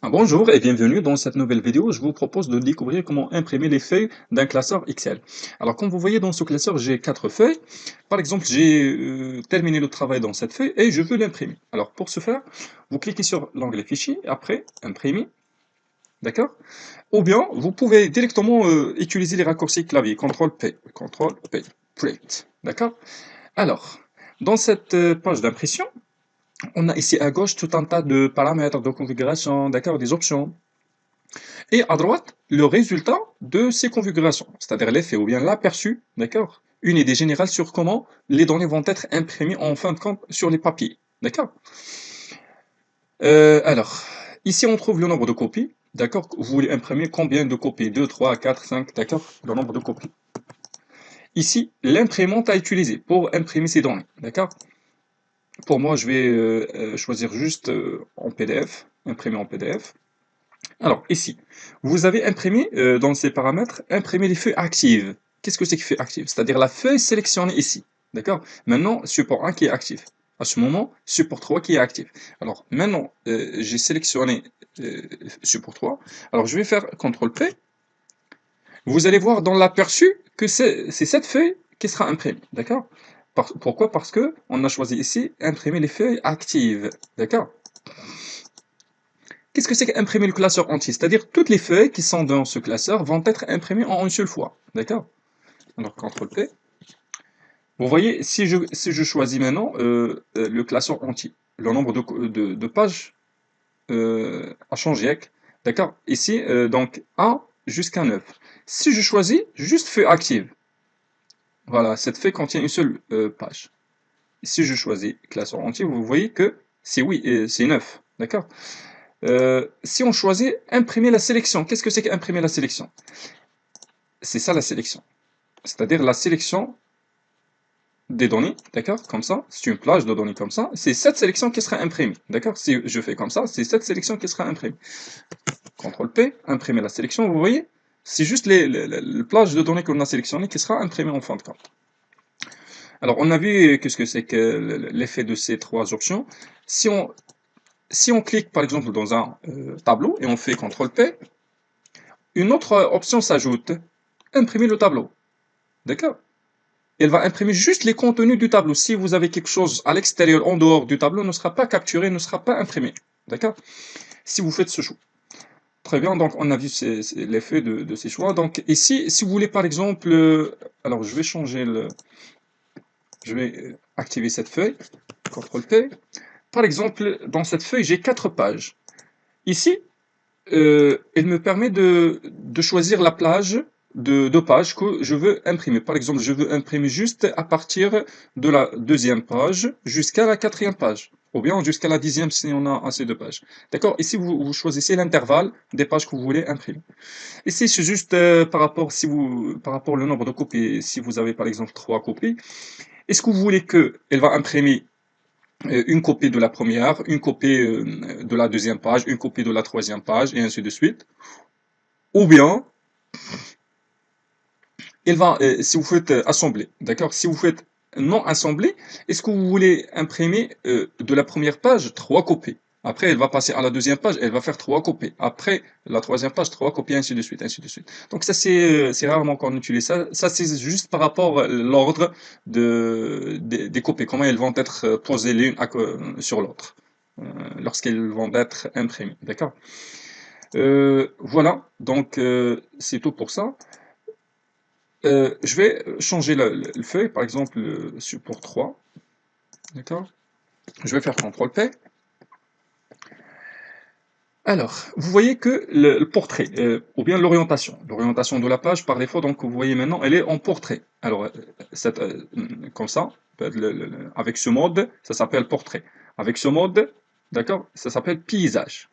Bonjour et bienvenue dans cette nouvelle vidéo. Je vous propose de découvrir comment imprimer les feuilles d'un classeur Excel. Alors, comme vous voyez dans ce classeur, j'ai 4 feuilles. Par exemple, j'ai terminé le travail dans cette feuille et je veux l'imprimer. Alors, pour ce faire, vous cliquez sur l'onglet Fichier, après Imprimer, d'accord? Ou bien, vous pouvez directement utiliser les raccourcis clavier, CTRL P, Print, d'accord? Alors, dans cette page d'impression, on a ici à gauche tout un tas de paramètres, de configuration, d'accord, des options. Et à droite, le résultat de ces configurations, c'est-à-dire l'effet ou bien l'aperçu, d'accord? Une idée générale sur comment les données vont être imprimées en fin de compte sur les papiers, d'accord? Alors, ici on trouve le nombre de copies, d'accord? Vous voulez imprimer combien de copies? 2, 3, 4, 5, d'accord? Le nombre de copies. Ici, l'imprimante à utiliser pour imprimer ces données, d'accord? Pour moi, je vais choisir juste en PDF, imprimer en PDF. Alors, ici, vous avez imprimé, dans ces paramètres, imprimer les feuilles actives. Qu'est-ce que c'est que feuille active? C'est-à-dire la feuille sélectionnée ici. D'accord? Maintenant, support 1 qui est actif. À ce moment, support 3 qui est actif. Alors, maintenant, j'ai sélectionné support 3. Alors, je vais faire CTRL P. Vous allez voir dans l'aperçu que c'est cette feuille qui sera imprimée. D'accord? Pourquoi? Parce que on a choisi ici imprimer les feuilles actives. D'accord? Qu'est-ce que c'est qu'imprimer le classeur entier? C'est-à-dire toutes les feuilles qui sont dans ce classeur vont être imprimées en une seule fois. D'accord? Alors, CTRL P. Vous voyez, si je choisis maintenant le classeur entier, le nombre de pages a changé. D'accord? Ici, donc 1 jusqu'à 9. Si je choisis juste feuille active, voilà, cette feuille contient une seule page. Si je choisis classeur entier, vous voyez que c'est oui, c'est 9. D'accord? Si on choisit imprimer la sélection, qu'est-ce que c'est qu'imprimer la sélection? C'est ça la sélection. C'est-à-dire la sélection des données, d'accord? Comme ça, c'est une plage de données comme ça. C'est cette sélection qui sera imprimée, d'accord? Si je fais comme ça, c'est cette sélection qui sera imprimée. CTRL P, imprimer la sélection, vous voyez? C'est juste les plages de données qu'on a sélectionnées qui sera imprimée en fin de compte. Alors, on a vu qu'est-ce que c'est que l'effet de ces trois options. Si on clique par exemple dans un tableau et on fait CTRL P, une autre option s'ajoute, imprimer le tableau. D'accord? Elle va imprimer juste les contenus du tableau. Si vous avez quelque chose à l'extérieur, en dehors du tableau, ne sera pas capturé, ne sera pas imprimé. D'accord? Si vous faites ce choix. Très bien, donc on a vu l'effet de ces choix. Donc ici, si vous voulez par exemple, alors je vais changer je vais activer cette feuille, CTRL P. Par exemple, dans cette feuille, j'ai 4 pages. Ici, elle me permet de choisir la plage de pages que je veux imprimer. Par exemple, je veux imprimer juste à partir de la deuxième page jusqu'à la quatrième page, ou bien jusqu'à la 10e si on a assez de pages. D'accord? Ici, vous choisissez l'intervalle des pages que vous voulez imprimer. Ici, c'est juste par rapport au nombre de copies. Si vous avez par exemple 3 copies, est-ce que vous voulez qu'elle va imprimer une copie de la première, une copie de la deuxième page, une copie de la troisième page, et ainsi de suite? Ou bien, si vous faites assembler, d'accord? Si vous faites non assembler, est-ce que vous voulez imprimer de la première page 3 copies? Après, elle va passer à la deuxième page, elle va faire 3 copies. Après, la troisième page, 3 copies, ainsi de suite, ainsi de suite. Donc ça, c'est rarement qu'on utilise ça. Ça, c'est juste par rapport à l'ordre des copies, comment elles vont être posées l'une sur l'autre, lorsqu'elles vont être imprimées, d'accord? Voilà, donc c'est tout pour ça. Je vais changer le feuille, par exemple le support 3, d'accord? Je vais faire CTRL P. Alors, vous voyez que le portrait, ou bien l'orientation de la page par défaut, donc vous voyez maintenant, elle est en portrait. Alors, comme ça, avec ce mode, ça s'appelle portrait. Avec ce mode, d'accord, ça s'appelle paysage.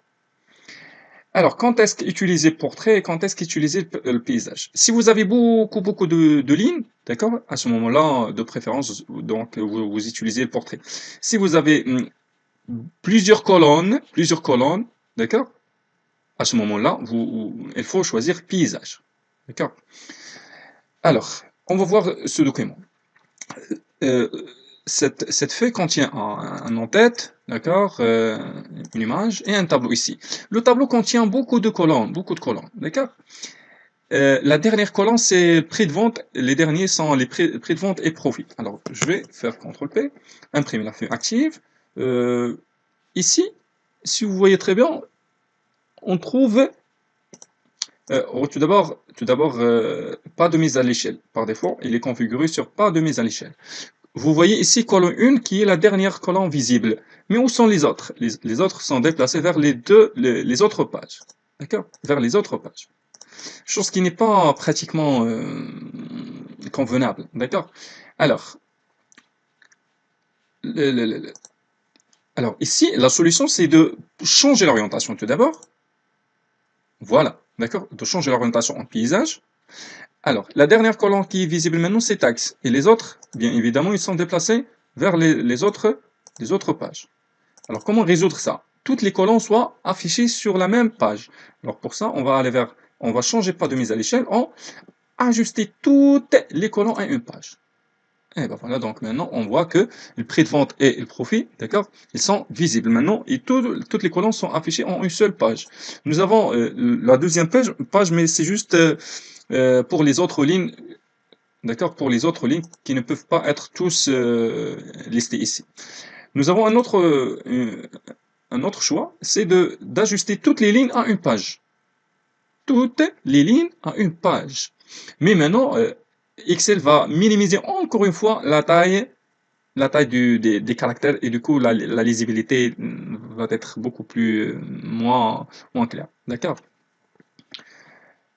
Alors, quand est-ce qu'utiliser portrait et quand est-ce qu'utiliser le paysage? Si vous avez beaucoup de lignes, d'accord, à ce moment-là, de préférence, donc vous utilisez le portrait. Si vous avez plusieurs colonnes, d'accord, à ce moment-là, il faut choisir paysage, d'accord. Alors, on va voir ce document. Euh, cette feuille contient un en-tête, d'accord, une image et un tableau ici. Le tableau contient beaucoup de colonnes, d'accord. La dernière colonne, c'est prix de vente. Les derniers sont les prix de vente et profit. Alors, je vais faire CTRL-P, imprimer la feuille active. Ici, si vous voyez très bien, on trouve tout d'abord, pas de mise à l'échelle. Par défaut, il est configuré sur pas de mise à l'échelle. Vous voyez ici colonne 1 qui est la dernière colonne visible. Mais où sont les autres? Les autres sont déplacés vers les autres pages. D'accord? Vers les autres pages. Chose qui n'est pas pratiquement convenable. D'accord? Alors, alors, ici, la solution, c'est de changer l'orientation tout d'abord. Voilà, d'accord? De changer l'orientation en paysage. Alors, la dernière colonne qui est visible maintenant, c'est axe. Et les autres, bien évidemment, ils sont déplacés vers les autres pages. Alors, comment résoudre ça? Toutes les colonnes soient affichées sur la même page. Alors, pour ça, on va changer pas de mise à l'échelle, on ajuster toutes les colonnes à une page. Et ben voilà, donc maintenant, on voit que le prix de vente et le profit, d'accord, ils sont visibles maintenant et toutes les colonnes sont affichées en une seule page. Nous avons la deuxième page, mais c'est juste pour les autres lignes, d'accord, pour les autres lignes qui ne peuvent pas être tous listées ici. Nous avons un autre choix, c'est d'ajuster toutes les lignes à une page. Toutes les lignes à une page. Mais maintenant, Excel va minimiser encore une fois la taille des caractères et du coup la lisibilité va être beaucoup plus moins claire. D'accord?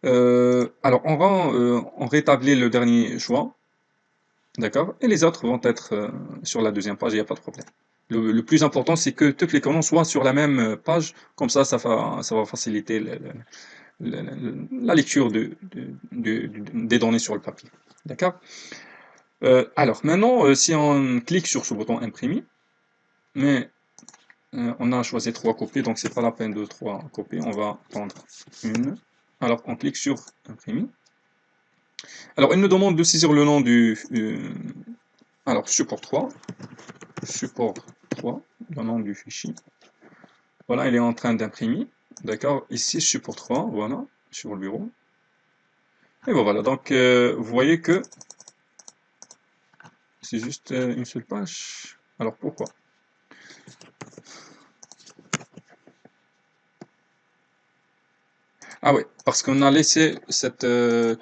Alors on rétablit le dernier choix, d'accord? Et les autres vont être sur la deuxième page, il n'y a pas de problème. Le plus important, c'est que toutes les colonnes soient sur la même page, comme ça va faciliter la lecture des données sur le papier. D'accord? Alors maintenant, si on clique sur ce bouton imprimer, mais on a choisi 3 copies, donc c'est pas la peine de 3 copies, on va prendre une. Alors on clique sur imprimer. Alors il nous demande de saisir le nom alors support 3, le nom du fichier. Voilà, il est en train d'imprimer. D'accord, ici support 3, voilà, sur le bureau. Et bon, voilà, donc vous voyez que c'est juste une seule page. Alors pourquoi? Ah oui, parce qu'on a laissé cette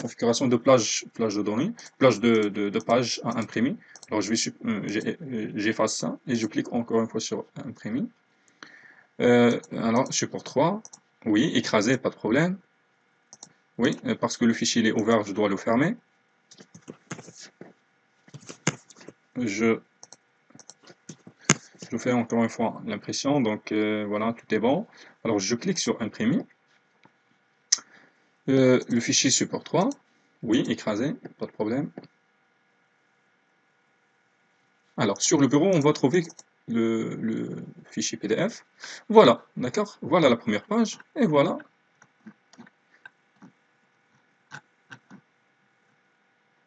configuration de plage de données, plage de pages à imprimer. Alors j'efface ça et je clique encore une fois sur imprimer. Alors support 3, oui, écrasé, pas de problème. Oui, parce que le fichier est ouvert, je dois le fermer. Je fais encore une fois l'impression, donc voilà, tout est bon. Alors je clique sur imprimer. Le fichier support 3, oui, écrasé, pas de problème. Alors sur le bureau, on va trouver le fichier PDF. Voilà, d'accord? Voilà la première page, et voilà.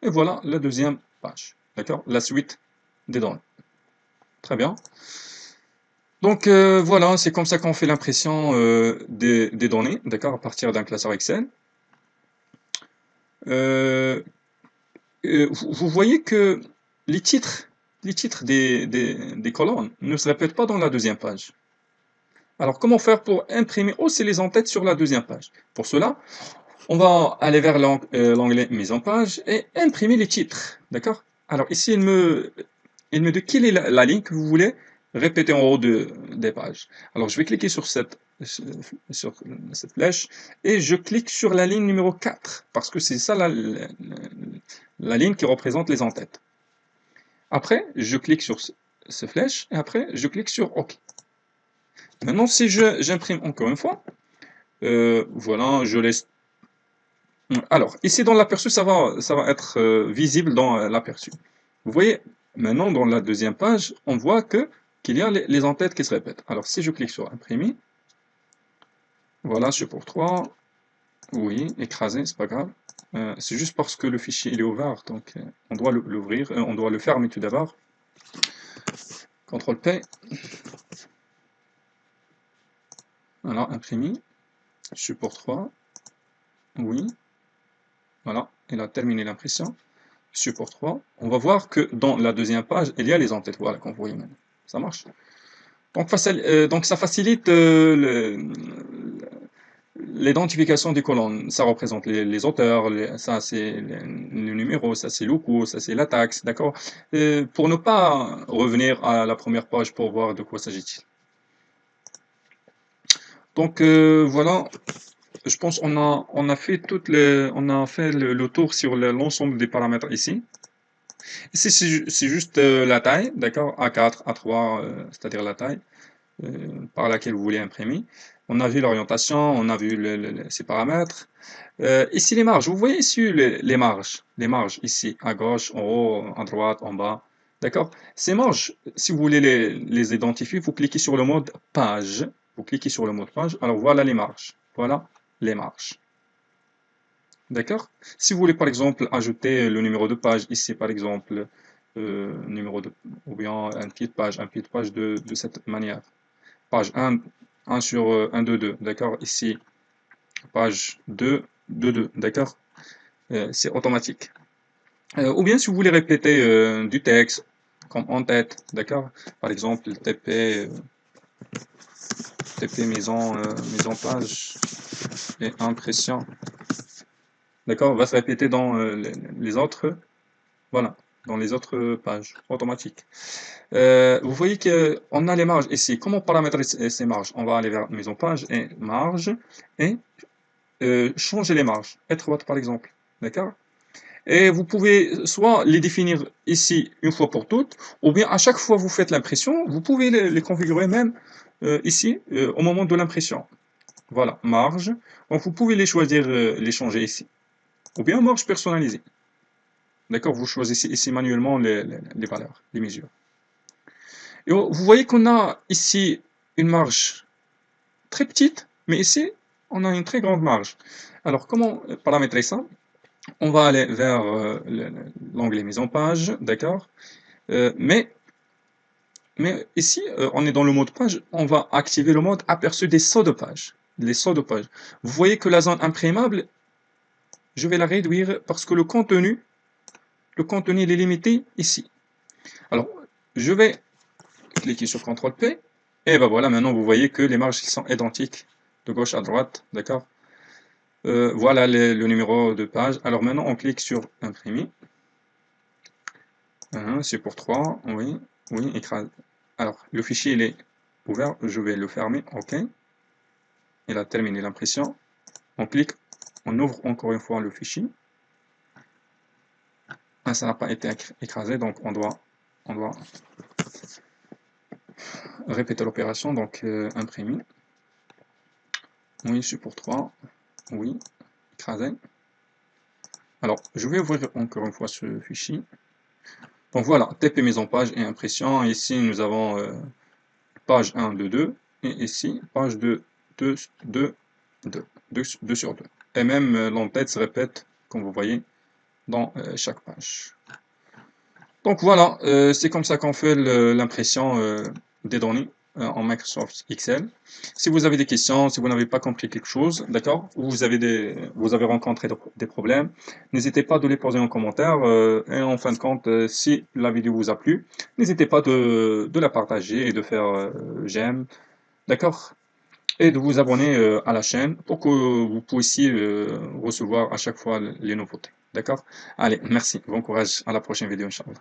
Et voilà la deuxième page, d'accord? La suite des données. Très bien. Donc voilà, c'est comme ça qu'on fait l'impression des données, d'accord, à partir d'un classeur Excel. Vous voyez que les titres, des colonnes ne se répètent pas dans la deuxième page. Alors comment faire pour imprimer aussi les en-têtes sur la deuxième page? Pour cela, on va aller vers l'onglet mise en page et imprimer les titres, d'accord? Alors ici, il me dit quelle est la ligne que vous voulez répéter en haut des pages. Alors je vais cliquer sur cette flèche et je clique sur la ligne numéro 4 parce que c'est ça la ligne qui représente les en-têtes. Après, je clique sur ces flèches et après, je clique sur OK. Maintenant, si j'imprime encore une fois, voilà, je laisse. Alors, ici dans l'aperçu, ça va être visible dans l'aperçu. Vous voyez, maintenant dans la deuxième page, on voit qu'il y a les en-têtes qui se répètent. Alors, si je clique sur imprimer, voilà, support 3, oui, écrasé, c'est pas grave. C'est juste parce que le fichier il est ouvert, donc on doit l'ouvrir, on doit le fermer tout d'abord. CTRL P. Alors, imprimer. Support 3. Oui. Voilà, il a terminé l'impression. Support 3. On va voir que dans la deuxième page, il y a les en-têtes. Voilà, comme vous voyez maintenant. Ça marche. Donc ça facilite l'identification des colonnes. Ça représente les auteurs, ça c'est le numéro, ça c'est le coût, ça c'est la taxe, d'accord? Pour ne pas revenir à la première page pour voir de quoi s'agit-il. Donc voilà, je pense on a fait le tour sur l'ensemble des paramètres ici. Ici c'est juste la taille, d'accord? A4, A3, c'est-à-dire la taille par laquelle vous voulez imprimer. On a vu l'orientation, on a vu ces paramètres. Ici les marges, vous voyez ici les marges ici à gauche, en haut, à droite, en bas. D'accord? Ces marges, si vous voulez les identifier, vous cliquez sur le mode page. Vous cliquez sur le mode page. Alors voilà les marges. Voilà les marges. D'accord? Si vous voulez par exemple ajouter le numéro de page, ici par exemple, numéro de, ou bien un pied de page de cette manière. Page 1 sur 1, 2, 2, d'accord? Ici, page 2, 2, 2, d'accord? C'est automatique. Ou bien si vous voulez répéter du texte, comme en tête, d'accord? Par exemple, TP maison page et impression, d'accord? Va se répéter dans les autres, voilà, dans les autres pages, automatique. Vous voyez qu'on a les marges ici. Comment paramétrer ces marges? On va aller vers maison page et marge et changer les marges, étroites par exemple, d'accord? Et vous pouvez soit les définir ici une fois pour toutes, ou bien à chaque fois que vous faites l'impression, vous pouvez les configurer même ici au moment de l'impression. Voilà, marge. Donc vous pouvez les choisir, les changer ici. Ou bien marge personnalisée. D'accord? Vous choisissez ici manuellement les valeurs, les mesures. Et vous voyez qu'on a ici une marge très petite, mais ici, on a une très grande marge. Alors, comment paramétrer ça? On va aller vers l'onglet mise en page, d'accord? Mais ici, on est dans le mode page, on va activer le mode aperçu des sauts de page. Les sauts de page. Vous voyez que la zone imprimable, je vais la réduire parce que le contenu il est limité ici. Alors, je vais cliquer sur CTRL P, et ben voilà, maintenant vous voyez que les marges sont identiques de gauche à droite, d'accord? Voilà le numéro de page. Alors maintenant, on clique sur imprimer. C'est pour 3, oui, oui, écrase. Alors, le fichier il est ouvert, je vais le fermer, ok. Il a terminé l'impression. On clique, on ouvre encore une fois le fichier. Ah, ça n'a pas été écrasé, donc on doit répéter l'opération, donc imprimer. Oui, support 3, oui, écrasé. Alors, je vais ouvrir encore une fois ce fichier. Donc voilà, TP mise en page et impression. Ici, nous avons page 1 de 2. Et ici, page 2, 2, 2, 2, 2 sur 2. Et même l'entête se répète, comme vous voyez, dans chaque page. Donc voilà, c'est comme ça qu'on fait l'impression des données en Microsoft Excel. Si vous avez des questions, si vous n'avez pas compris quelque chose, d'accord, ou vous avez rencontré des problèmes, n'hésitez pas de les poser en commentaire. Et en fin de compte, si la vidéo vous a plu, n'hésitez pas de la partager et de faire j'aime, d'accord, et de vous abonner à la chaîne pour que vous puissiez recevoir à chaque fois les nouveautés. D'accord? Allez, merci, bon courage, à la prochaine vidéo, Inch'Allah.